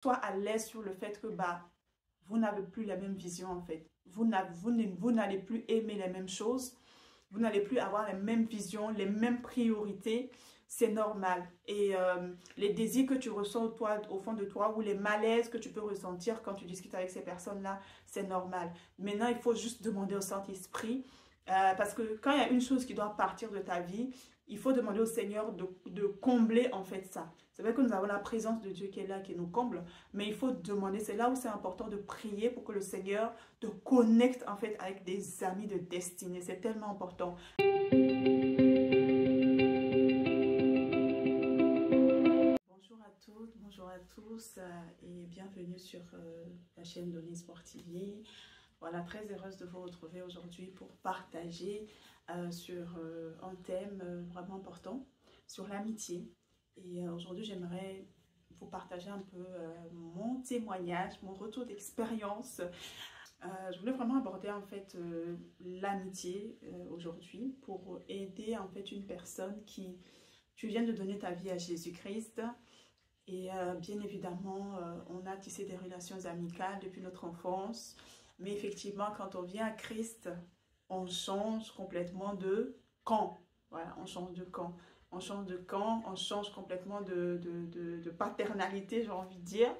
sois à l'aise sur le fait que vous n'avez plus la même vision en fait. Vous n'allez plus aimer les mêmes choses. Vous n'allez plus avoir les mêmes visions, les mêmes priorités. C'est normal. Et les désirs que tu ressens toi, au fond de toi ou les malaises que tu peux ressentir quand tu discutes avec ces personnes-là, c'est normal. Maintenant, il faut juste demander au Saint-Esprit. Parce que quand il y a une chose qui doit partir de ta vie, il faut demander au Seigneur de combler en fait ça. C'est vrai que nous avons la présence de Dieu qui est là, qui nous comble, mais il faut demander, c'est là où c'est important de prier pour que le Seigneur te connecte en fait avec des amis de destinée. C'est tellement important. Bonjour à toutes, bonjour à tous et bienvenue sur la chaîne d'Oni Sportivier. Voilà, très heureuse de vous retrouver aujourd'hui pour partager sur un thème vraiment important, sur l'amitié. Et aujourd'hui, j'aimerais vous partager un peu mon témoignage, mon retour d'expérience. Je voulais vraiment aborder en fait l'amitié aujourd'hui pour aider en fait une personne qui, tu viens de donner ta vie à Jésus-Christ. Et bien évidemment, on a tissé des relations amicales depuis notre enfance. Mais effectivement, quand on vient à Christ, on change complètement de camp. Voilà, on change de camp. On change de camp, on change complètement de paternalité, j'ai envie de dire.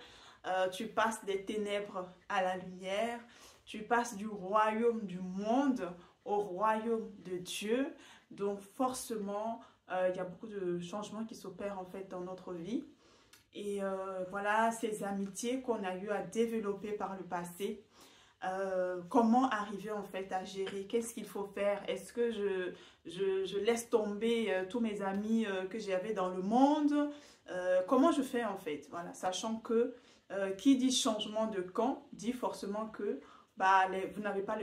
Tu passes des ténèbres à la lumière. Tu passes du royaume du monde au royaume de Dieu. Donc forcément, il y a beaucoup de changements qui s'opèrent en fait dans notre vie. Et voilà, ces amitiés qu'on a eu à développer par le passé. Comment arriver en fait à gérer, qu'est-ce qu'il faut faire, est-ce que je laisse tomber tous mes amis que j'avais dans le monde, comment je fais en fait, voilà, sachant que qui dit changement de camp dit forcément que vous n'avez pas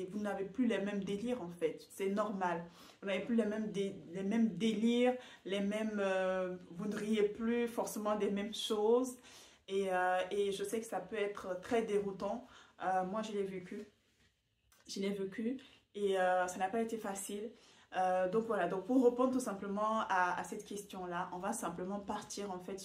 vous n'avez plus les mêmes délires en fait, c'est normal, vous n'avez plus les mêmes délires, vous ne riez plus forcément des mêmes choses et je sais que ça peut être très déroutant. Moi, je l'ai vécu. Je l'ai vécu et ça n'a pas été facile. Donc voilà, donc pour répondre tout simplement à cette question-là, on va simplement partir en fait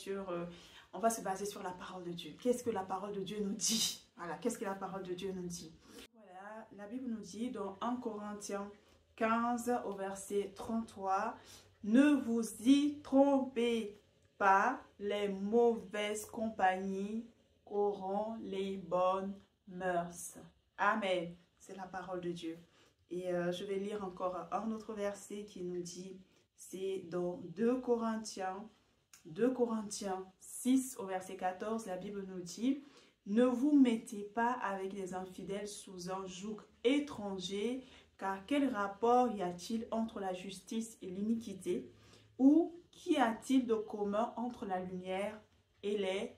on va se baser sur la parole de Dieu. Qu'est-ce que la parole de Dieu nous dit? Voilà, qu'est-ce que la parole de Dieu nous dit? Voilà, la Bible nous dit dans 1 Corinthiens 15 au verset 33, « Ne vous y trompez pas, les mauvaises compagnies corrompent les bonnes mœurs. » Amen. C'est la parole de Dieu. Et je vais lire encore un autre verset qui nous dit, c'est dans 2 Corinthiens 6 au verset 14, la Bible nous dit, « Ne vous mettez pas avec les infidèles sous un joug étranger, car quel rapport y a-t-il entre la justice et l'iniquité? Ou qu'y a-t-il de commun entre la lumière et les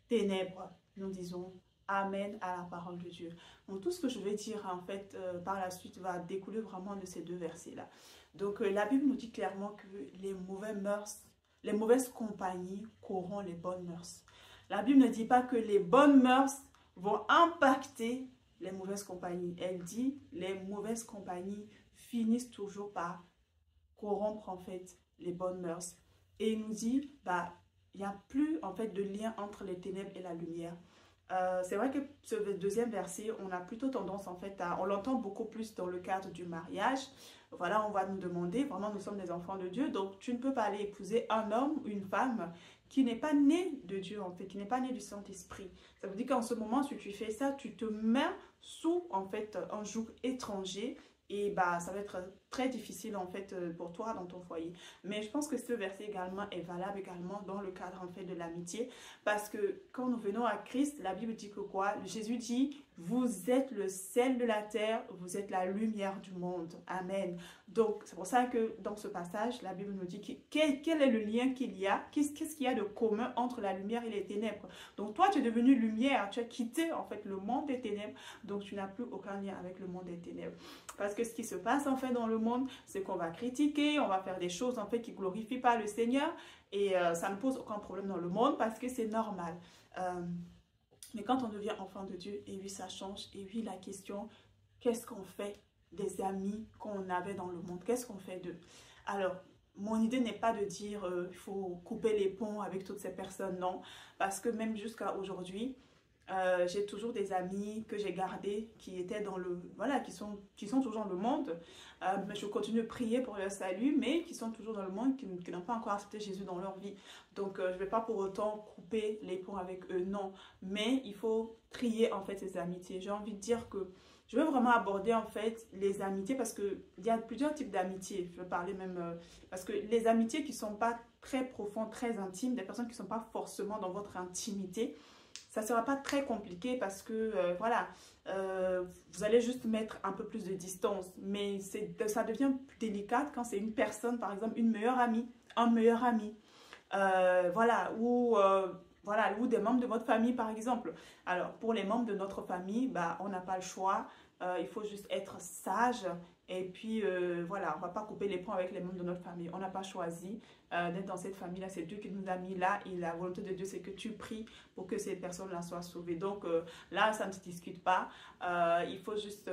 ténèbres? » Nous disons Amen à la parole de Dieu. Donc tout ce que je vais dire en fait par la suite va découler vraiment de ces deux versets-là. Donc la Bible nous dit clairement que les mauvaises compagnies corrompent les bonnes mœurs. La Bible ne dit pas que les bonnes mœurs vont impacter les mauvaises compagnies. Elle dit les mauvaises compagnies finissent toujours par corrompre en fait les bonnes mœurs. Et il nous dit, il n'y a plus en fait de lien entre les ténèbres et la lumière. C'est vrai que ce deuxième verset, on a plutôt tendance en fait on l'entend beaucoup plus dans le cadre du mariage. Voilà, on va nous demander, vraiment nous sommes des enfants de Dieu, donc tu ne peux pas aller épouser un homme ou une femme qui n'est pas né de Dieu en fait, qui n'est pas né du Saint-Esprit. Ça veut dire qu'en ce moment, si tu fais ça, tu te mets sous en fait un joug étranger. Et ça va être très difficile en fait pour toi dans ton foyer. Mais je pense que ce verset également est valable également dans le cadre en fait de l'amitié. Parce que quand nous venons à Christ, la Bible dit que quoi? Jésus dit, vous êtes le sel de la terre, vous êtes la lumière du monde. Amen. Donc c'est pour ça que dans ce passage, la Bible nous dit quel est le lien qu'il y a, qu'est-ce qu'il y a de commun entre la lumière et les ténèbres. Donc toi tu es devenu lumière, tu as quitté en fait le monde des ténèbres, donc tu n'as plus aucun lien avec le monde des ténèbres. Parce que ce qui se passe en fait dans le monde, c'est qu'on va critiquer, on va faire des choses en fait qui ne glorifient pas le Seigneur et ça ne pose aucun problème dans le monde parce que c'est normal. Mais quand on devient enfant de Dieu, et oui ça change, et oui la question, qu'est-ce qu'on fait des amis qu'on avait dans le monde? Qu'est-ce qu'on fait d'eux? Alors, mon idée n'est pas de dire il faut couper les ponts avec toutes ces personnes, non. Parce que même jusqu'à aujourd'hui, j'ai toujours des amis que j'ai gardés qui étaient dans le... Voilà, qui sont toujours dans le monde. Mais je continue de prier pour leur salut, mais qui sont toujours dans le monde, qui n'ont pas encore accepté Jésus dans leur vie. Donc, je ne vais pas pour autant couper les ponts avec eux, non. Mais il faut trier, en fait, ces amitiés. J'ai envie de dire que je veux vraiment aborder, en fait, les amitiés parce qu'il y a plusieurs types d'amitiés. Je veux parler même... parce que les amitiés qui ne sont pas très profondes, très intimes, des personnes qui ne sont pas forcément dans votre intimité, ça ne sera pas très compliqué parce que, voilà, vous allez juste mettre un peu plus de distance. Mais ça devient plus délicat quand c'est une personne, par exemple, une meilleure amie, un meilleur ami. Voilà, ou des membres de votre famille, par exemple. Alors, pour les membres de notre famille, bah, on n'a pas le choix. Il faut juste être sage. Et puis, voilà, on ne va pas couper les ponts avec les membres de notre famille. On n'a pas choisi d'être dans cette famille-là. C'est Dieu qui nous a mis là. Et la volonté de Dieu, c'est que tu pries pour que ces personnes-là soient sauvées. Donc, là, ça ne se discute pas. Il faut juste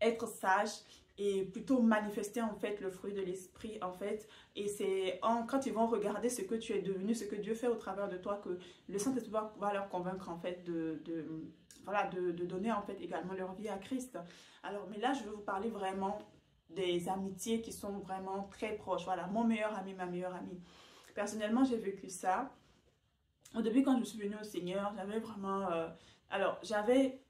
être sage et plutôt manifester en fait le fruit de l'esprit en fait. Et c'est quand ils vont regarder ce que tu es devenu, ce que Dieu fait au travers de toi, que le Saint-Esprit va leur convaincre en fait voilà, de donner en fait également leur vie à Christ. Alors, mais là, je veux vous parler vraiment des amitiés qui sont vraiment très proches. Voilà, mon meilleur ami, ma meilleure amie. Personnellement, j'ai vécu ça. Au début, quand je suis venue au Seigneur, j'avais vraiment... alors, j'avais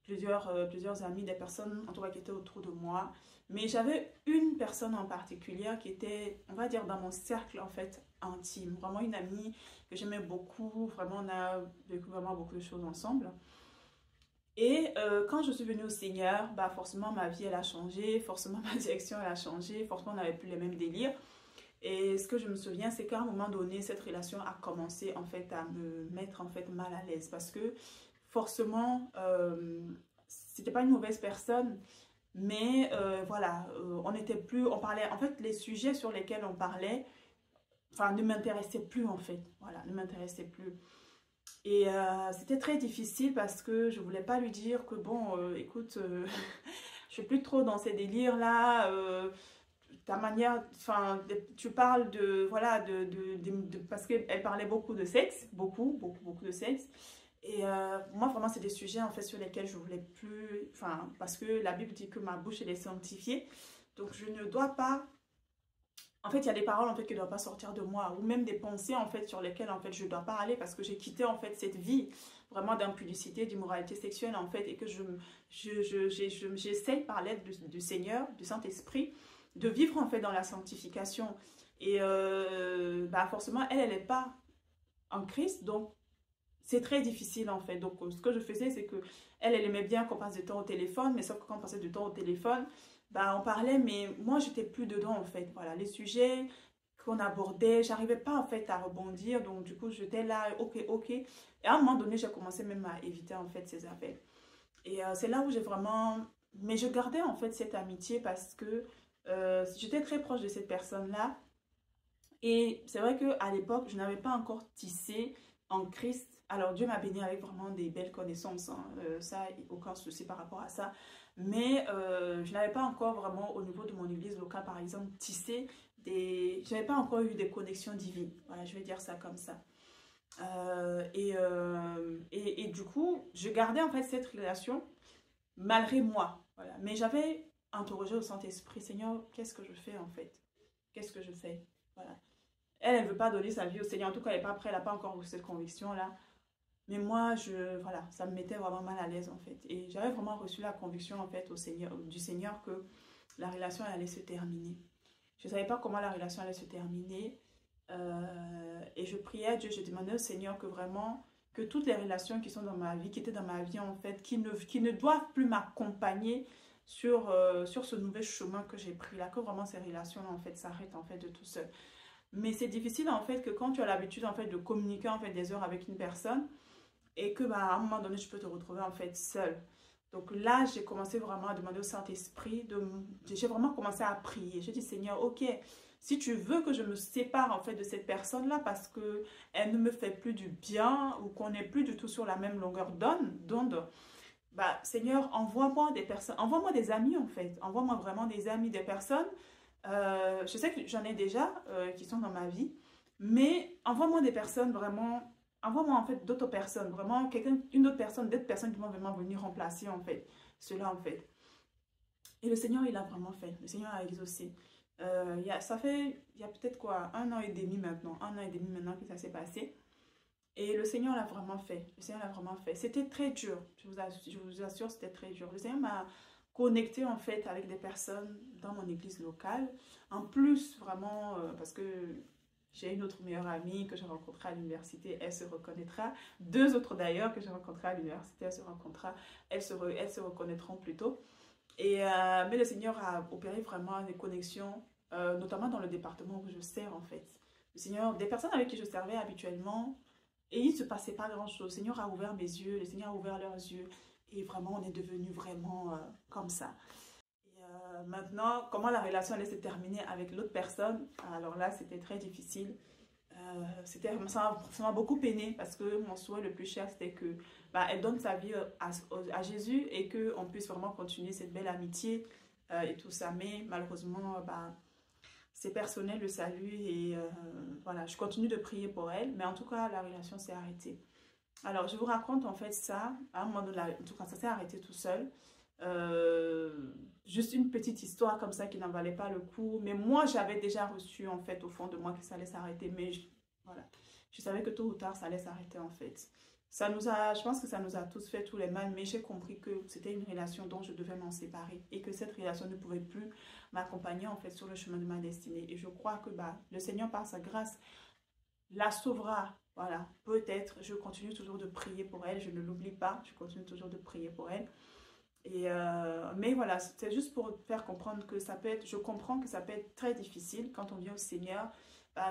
plusieurs amis, des personnes en tout cas qui étaient autour de moi. Mais j'avais une personne en particulier qui était, on va dire, dans mon cercle en fait intime. Vraiment une amie que j'aimais beaucoup. Vraiment, on a vécu vraiment beaucoup de choses ensemble. Et quand je suis venue au Seigneur, bah forcément ma vie elle a changé, forcément ma direction elle a changé, forcément on n'avait plus les mêmes délires. Et ce que je me souviens, c'est qu'à un moment donné, cette relation a commencé en fait à me mettre en fait mal à l'aise parce que forcément, c'était pas une mauvaise personne, mais voilà, on n'était plus, on parlait, en fait les sujets sur lesquels on parlait, enfin ne m'intéressaient plus en fait, voilà, ne m'intéressaient plus. Et c'était très difficile parce que je voulais pas lui dire que bon, écoute, je suis plus trop dans ces délires là, ta manière, enfin, tu parles de, voilà, parce qu'elle parlait beaucoup de sexe, beaucoup de sexe. Et moi, vraiment, c'est des sujets, en fait, sur lesquels je voulais plus, enfin, parce que la Bible dit que ma bouche, elle est sanctifiée. Donc, je ne dois pas, en fait, il y a des paroles, en fait, qui ne doivent pas sortir de moi, ou même des pensées, en fait, sur lesquelles, en fait, je ne dois pas aller, parce que j'ai quitté, en fait, cette vie, vraiment d'impudicité, d'immoralité sexuelle, en fait, et que j'essaie, par l'aide du Seigneur, du Saint-Esprit, de vivre, en fait, dans la sanctification. Et, bah, forcément, elle n'est pas en Christ, donc, c'est très difficile en fait. Donc, ce que je faisais, c'est que elle aimait bien qu'on passe du temps au téléphone, mais sauf que quand on passait du temps au téléphone, bah, on parlait, mais moi, j'étais plus dedans en fait. Voilà, les sujets qu'on abordait, j'arrivais pas en fait à rebondir. Donc, du coup, j'étais là, ok. Et à un moment donné, j'ai commencé même à éviter en fait ces appels. Et c'est là où j'ai vraiment... Mais je gardais en fait cette amitié parce que j'étais très proche de cette personne-là. Et c'est vrai qu'à l'époque, je n'avais pas encore tissé en Christ. Alors, Dieu m'a béni avec vraiment des belles connaissances, hein. Ça, aucun souci par rapport à ça. Mais je n'avais pas encore vraiment, au niveau de mon église locale, par exemple, tissé des... Je n'avais pas encore eu des connexions divines. Voilà, je vais dire ça comme ça. Et du coup, je gardais en fait cette relation malgré moi. Voilà. Mais j'avais interrogé au Saint-Esprit, Seigneur, qu'est-ce que je fais en fait? Qu'est-ce que je fais? Voilà. Elle ne veut pas donner sa vie au Seigneur. En tout cas, elle n'est pas prête, elle n'a pas encore eu cette conviction-là. Mais moi, voilà, ça me mettait vraiment mal à l'aise, en fait. Et j'avais vraiment reçu la conviction, en fait, du Seigneur que la relation allait se terminer. Je ne savais pas comment la relation allait se terminer. Et je priais à Dieu, je demandais au Seigneur que vraiment, que toutes les relations qui sont dans ma vie, qui étaient dans ma vie, en fait, qui ne doivent plus m'accompagner sur ce nouvel chemin que j'ai pris là, que vraiment ces relations-là, en fait, s'arrêtent, en fait, de tout seul. Mais c'est difficile en fait que quand tu as l'habitude en fait de communiquer en fait des heures avec une personne et que bah, à un moment donné je peux te retrouver en fait seule. Donc là j'ai commencé vraiment à demander au Saint-Esprit, j'ai vraiment commencé à prier. J'ai dit Seigneur, ok, si tu veux que je me sépare en fait de cette personne là parce que elle ne me fait plus du bien ou qu'on n'est plus du tout sur la même longueur d'onde, bah Seigneur, envoie-moi des personnes, envoie-moi des amis en fait, envoie-moi vraiment des amis, des personnes Je sais que j'en ai déjà qui sont dans ma vie, mais envoie-moi des personnes vraiment, envoie-moi en fait d'autres personnes, vraiment quelqu'un, une autre personne, d'autres personnes qui vont vraiment venir remplacer en fait, cela en fait. Et le Seigneur, il a vraiment fait, le Seigneur a exaucé. Il y a peut-être quoi, 1 an et demi maintenant, 1 an et demi maintenant que ça s'est passé. Et le Seigneur l'a vraiment fait. Le Seigneur l'a vraiment fait. C'était très dur. Je vous assure, c'était très dur. Le Seigneur m'a connecté en fait avec des personnes dans mon église locale. En plus, vraiment, parce que j'ai une autre meilleure amie que j'ai rencontrée à l'université, elle se reconnaîtra. Deux autres d'ailleurs que j'ai rencontrées à l'université, elles se reconnaîtront plutôt. Mais le Seigneur a opéré vraiment des connexions, notamment dans le département où je sers en fait. Le Seigneur, des personnes avec qui je servais habituellement, et il ne se passait pas grand-chose. Le Seigneur a ouvert mes yeux, le Seigneur a ouvert leurs yeux. Et vraiment, on est devenu vraiment comme ça. Et maintenant, comment la relation allait se terminer avec l'autre personne? Alors là, c'était très difficile. Ça m'a beaucoup peiné parce que mon souhait le plus cher, c'était que elle donne sa vie à Jésus et qu'on puisse vraiment continuer cette belle amitié et tout ça. Mais malheureusement, c'est personnel le salut et voilà, je continue de prier pour elle, mais en tout cas, la relation s'est arrêtée. Alors, je vous raconte en fait ça, à un moment donné, en tout cas, ça s'est arrêté tout seul. Juste une petite histoire comme ça qui n'en valait pas le coup, mais moi, j'avais déjà reçu en fait au fond de moi que ça allait s'arrêter, mais voilà, je savais que tôt ou tard, ça allait s'arrêter en fait. Je pense que ça nous a tous fait tous les mal, mais j'ai compris que c'était une relation dont je devais m'en séparer et que cette relation ne pouvait plus m'accompagner en fait sur le chemin de ma destinée. Et je crois que le Seigneur par sa grâce la sauvera. Voilà, peut-être, je continue toujours de prier pour elle, je ne l'oublie pas, je continue toujours de prier pour elle. Mais voilà, c'est juste pour faire comprendre que ça peut être, je comprends que ça peut être très difficile quand on vient au Seigneur.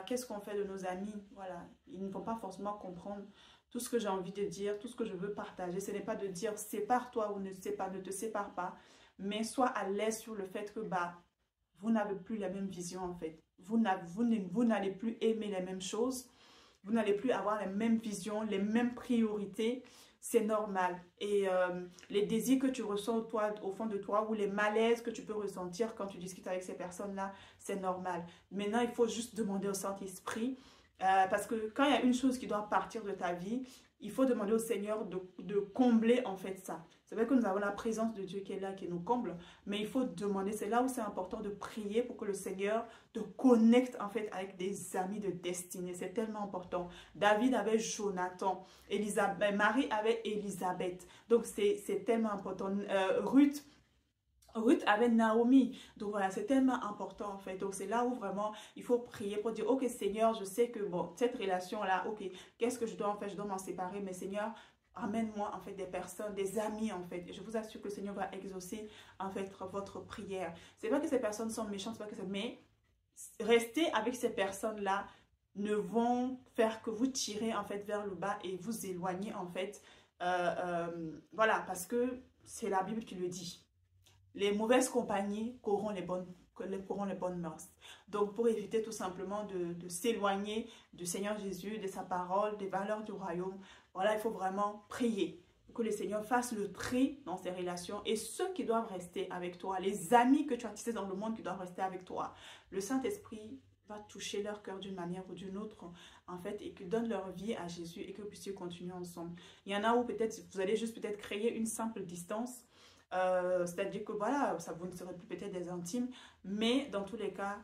Qu'est-ce qu'on fait de nos amis? Voilà, ils ne vont pas forcément comprendre tout ce que j'ai envie de dire, tout ce que je veux partager. Ce n'est pas de dire sépare-toi ou ne te sépare pas, mais sois à l'aise sur le fait que vous n'avez plus la même vision en fait. Vous n'allez plus aimer les mêmes choses, vous n'allez plus avoir les mêmes visions, les mêmes priorités. C'est normal. Et les désirs que tu ressens toi, au fond de toi ou les malaises que tu peux ressentir quand tu discutes avec ces personnes-là, c'est normal. Maintenant, il faut juste demander au Saint-Esprit parce que quand il y a une chose qui doit partir de ta vie, il faut demander au Seigneur de combler en fait ça. C'est vrai que nous avons la présence de Dieu qui est là, qui nous comble, mais il faut demander, c'est là où c'est important de prier pour que le Seigneur te connecte en fait avec des amis de destinée. C'est tellement important. David avait Jonathan, Marie avait Élisabeth. Donc c'est tellement important. Ruth avait Naomi. Donc voilà, c'est tellement important en fait. Donc c'est là où vraiment il faut prier pour dire, ok Seigneur, je sais que bon, cette relation-là, ok, qu'est-ce que je dois en faire? Je dois m'en séparer, mais Seigneur, amène-moi en fait des personnes, des amis en fait. Et je vous assure que le Seigneur va exaucer en fait votre prière. C'est pas que ces personnes sont méchantes, c'est pas que c'est, mais rester avec ces personnes-là ne vont faire que vous tirer en fait vers le bas et vous éloigner en fait. Voilà, parce que c'est la Bible qui le dit. Les mauvaises compagnies corrompent les bonnes mœurs. Donc, pour éviter tout simplement de s'éloigner du Seigneur Jésus, de sa parole, des valeurs du royaume, voilà, il faut vraiment prier pour que le Seigneur fasse le tri dans ses relations et ceux qui doivent rester avec toi, les amis que tu as tissés dans le monde qui doivent rester avec toi. Le Saint-Esprit va toucher leur cœur d'une manière ou d'une autre, en fait, et qu'ils donnent leur vie à Jésus et que vous puissiez continuer ensemble. Il y en a où peut-être vous allez juste peut-être créer une simple distance. C'est-à-dire que voilà, ça vous ne serez plus peut-être des intimes, mais dans tous les cas,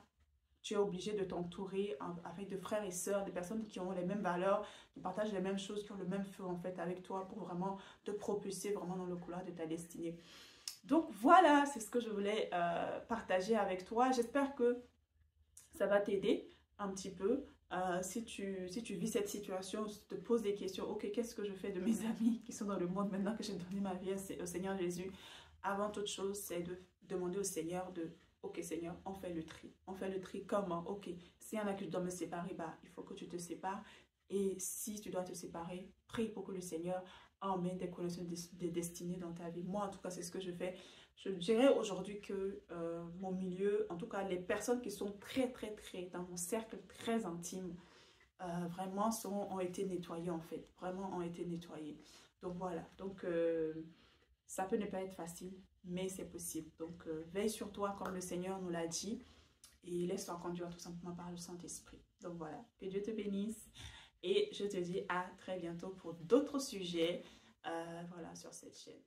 tu es obligé de t'entourer avec de frères et sœurs, des personnes qui ont les mêmes valeurs, qui partagent les mêmes choses, qui ont le même feu en fait avec toi pour vraiment te propulser vraiment dans le couloir de ta destinée. Donc voilà, c'est ce que je voulais partager avec toi. J'espère que ça va t'aider un petit peu. Si tu vis cette situation, si tu te poses des questions, ok, qu'est-ce que je fais de mes amis qui sont dans le monde maintenant que j'ai donné ma vie au Seigneur Jésus? Avant toute chose, c'est de demander au Seigneur ok Seigneur, on fait le tri. On fait le tri comment? Ok, s'il y en a qui doivent me séparer, il faut que tu te sépares. Et si tu dois te séparer, prie pour que le Seigneur emmène des connexions de destinée dans ta vie. Moi, en tout cas, c'est ce que je fais. Je dirais aujourd'hui que mon milieu, en tout cas les personnes qui sont très dans mon cercle très intime, vraiment ont été nettoyées en fait, vraiment ont été nettoyées. Donc voilà, donc ça peut ne pas être facile, mais c'est possible. Donc veille sur toi comme le Seigneur nous l'a dit et laisse-toi conduire tout simplement par le Saint-Esprit. Donc voilà, que Dieu te bénisse et je te dis à très bientôt pour d'autres sujets voilà, sur cette chaîne.